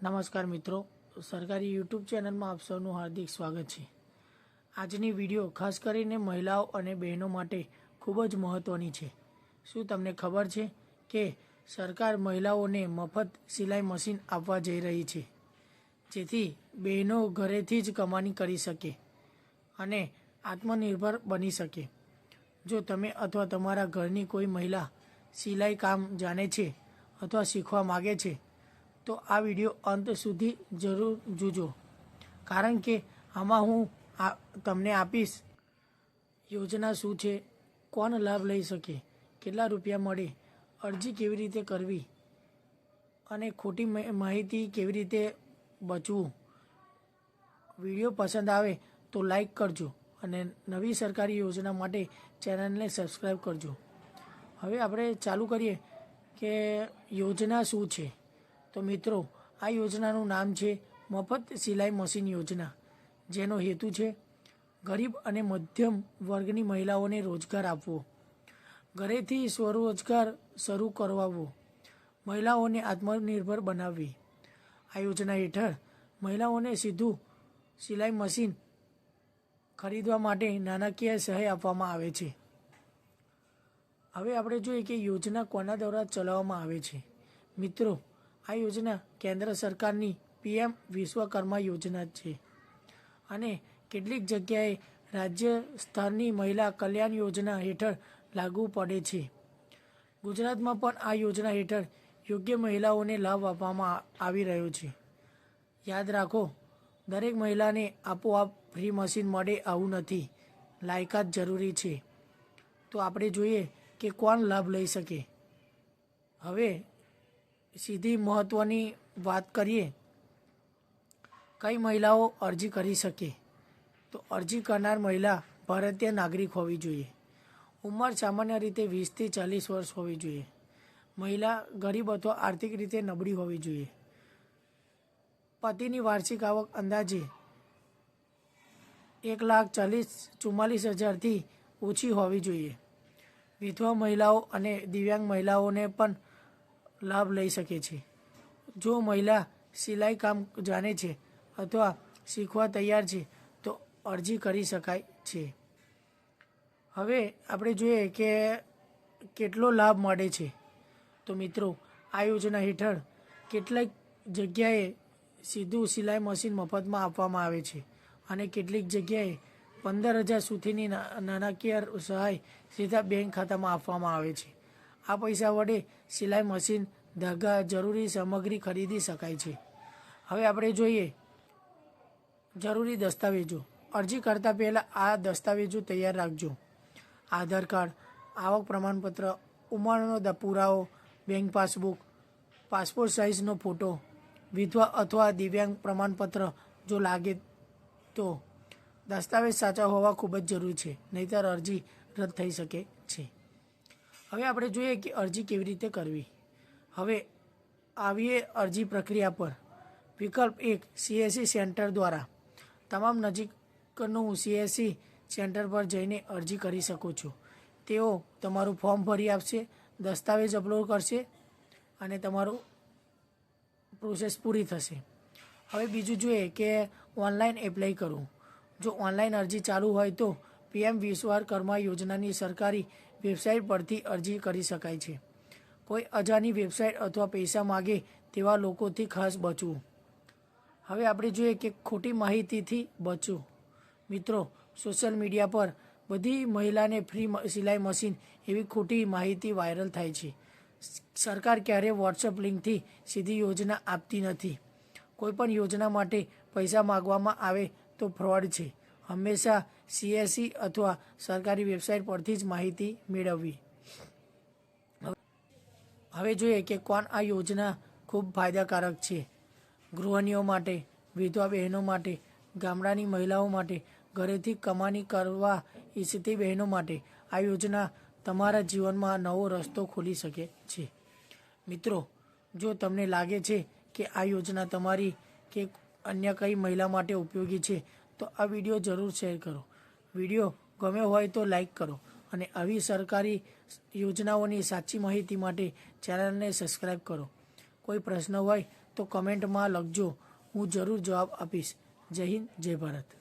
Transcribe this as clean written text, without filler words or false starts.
નમસ્કાર મિત્રો, સરકારી યુટ્યુબ ચેનલમાં આપ સૌનું હાર્દિક સ્વાગત છે। આજની વિડીયો ખાસ કરીને મહિલાઓ અને બહેનો માટે ખૂબ જ મહત્ત્વની છે। શું તમને ખબર છે કે સરકાર મહિલાઓને મફત સિલાઈ મશીન આપવા જઈ રહી છે, જેથી બહેનો ઘરેથી જ કમાણી કરી શકે અને આત્મનિર્ભર બની શકે। જો તમે અથવા તમારા ઘરની કોઈ મહિલા સિલાઈ કામ જાણે છે અથવા શીખવા માગે છે તો આ વિડીયો અંત સુધી જરૂર જોજો, કારણ કે આમાં હું તમને આપીશ યોજના શું છે, કોણ લાભ લઈ શકે, કેટલા રૂપિયા મળે, અરજી કેવી રીતે કરવી અને ખોટી માહિતી કેવી રીતે બચવું। વિડીયો પસંદ આવે તો લાઈક કરજો અને નવી સરકારી યોજના માટે ચેનલને સબસ્ક્રાઈબ કરજો। હવે આપણે ચાલુ કરીએ કે યોજના શું છે। તો મિત્રો, આ યોજનાનું નામ છે મફત સિલાઈ મશીન યોજના, જેનો હેતુ છે ગરીબ અને મધ્યમ વર્ગની મહિલાઓને રોજગાર આપવો, ઘરેથી સ્વરોજગાર શરૂ કરવાવો, મહિલાઓને આત્મનિર્ભર બનાવવી। આ યોજના હેઠળ મહિલાઓને સીધું સિલાઈ મશીન ખરીદવા માટે નાણાકીય સહાય આપવામાં આવે છે। હવે આપણે જોઈએ કે યોજના કોના દ્વારા ચલાવવામાં આવે છે। મિત્રો, આ યોજના કેન્દ્ર સરકારની PM વિશ્વકર્મા યોજના છે અને કેટલીક જગ્યાએ રાજ્ય સ્તરની મહિલા કલ્યાણ યોજના હેઠળ લાગુ પડે છે। ગુજરાતમાં પણ આ યોજના હેઠળ યોગ્ય મહિલાઓને લાભ આપવામાં આવી રહ્યો છે। યાદ રાખો, દરેક મહિલાને આપોઆપ ફ્રી મશીન મળે આવું નથી, લાયકાત જરૂરી છે। તો આપણે જોઈએ કે કોણ લાભ લઈ શકે। હવે સીધી મહત્ત્વની વાત કરીએ, કઈ મહિલાઓ અરજી કરી શકે। તો અરજી કરનાર મહિલા ભારતીય નાગરિક હોવી જોઈએ, ઉંમર સામાન્ય રીતે 20થી 40 વર્ષ હોવી જોઈએ, મહિલા ગરીબ અથવા આર્થિક રીતે નબળી હોવી જોઈએ, પતિની વાર્ષિક આવક અંદાજે 1,44,000થી ઓછી હોવી જોઈએ, વિધવા મહિલાઓ અને દિવ્યાંગ મહિલાઓને પણ લાભ લઈ શકે છે। જો મહિલા સિલાઈ કામ જાણે છે અથવા શીખવા તૈયાર છે તો અરજી કરી શકાય છે। હવે આપણે જોઈએ કે કેટલો લાભ મળે છે। તો મિત્રો, આ યોજના હેઠળ કેટલીક જગ્યાએ સીધું સિલાઈ મશીન મફતમાં આપવામાં આવે છે અને કેટલીક જગ્યાએ 15,000 સુધીની નાણાકીય સહાય સીધા બેંક ખાતામાં આપવામાં આવે છે। આ પૈસા વડે સિલાઈ મશીન, ધાગા, જરૂરી સામગ્રી ખરીદી શકાય છે। હવે આપણે જોઈએ જરૂરી દસ્તાવેજો। અરજી કરતાં પહેલાં આ દસ્તાવેજો તૈયાર રાખજો: આધાર કાર્ડ, આવક પ્રમાણપત્ર, ઉંમરનો પુરાવો, બેંક પાસબુક, પાસપોર્ટ સાઇઝનો ફોટો, વિધવા અથવા દિવ્યાંગ પ્રમાણપત્ર જો લાગે તો। દસ્તાવેજ સાચા હોવા ખૂબ જ જરૂરી છે, નહીંતર અરજી રદ થઈ શકે છે। હવે આપણે જોઈએ કે અરજી કેવી રીતે કરવી। હવે આવીએ અરજી પ્રક્રિયા પર। વિકલ્પ 1, CSC સેન્ટર દ્વારા। તમામ નજીકનું CSC સેન્ટર પર જઈને અરજી કરી શકો છો। તેઓ તમારું ફોર્મ ભરી આપશે, દસ્તાવેજ અપલોડ કરશે અને તમારું પ્રોસેસ પૂરી થશે। હવે બીજું જોઈએ કે ઓનલાઈન એપ્લાય કરવું। જો ઓનલાઈન અરજી ચાલુ હોય તો PM વિશ્વકર્મા યોજનાની સરકારી વેબસાઇટ પરથી અરજી કરી શકાય છે। કોઈ અજાણી વેબસાઇટ અથવા પૈસા માગે તેવા લોકોથી ખાસ બચવું। હવે આપણે જોઈએ કે ખોટી માહિતીથી બચવું। મિત્રો, સોશિયલ મીડિયા પર બધી મહિલાને ફ્રી સિલાઈ મશીન એવી ખોટી માહિતી વાયરલ થાય છે। સરકાર ક્યારેય WhatsApp લિંકથી સીધી યોજના આપતી નથી। કોઈપણ યોજના માટે પૈસા માગવામાં આવે તો ફ્રોડ છે। હંમેશા CSC અથવા સરકારી વેબસાઇટ પરથી જ માહિતી મેળવવી। હવે જોઈએ કે કોણ આ યોજના ખૂબ ફાયદાકારક છે। ગૃહિણીઓ માટે, વિધવા બહેનો માટે, ગામડાની મહિલાઓ માટે, ઘરેથી કમાણી કરવા ઈચ્છતી બહેનો માટે આ યોજના તમારા જીવનમાં નવો રસ્તો ખોલી શકે છે। મિત્રો, જો તમને લાગે છે કે આ યોજના તમારી કે અન્ય કઈ મહિલા માટે ઉપયોગી છે તો આ વિડીયો જરૂર શેર કરો। વિડીયો ગમ્યો હોય તો લાઈક કરો અને આવી સરકારી યોજનાઓની સાચી માહિતી માટે ચેનલને સબસ્ક્રાઈબ કરો। કોઈ પ્રશ્ન હોય તો કમેન્ટમાં લખજો, હું જરૂર જવાબ આપીશ. જય હિન્દ, જય ભારત.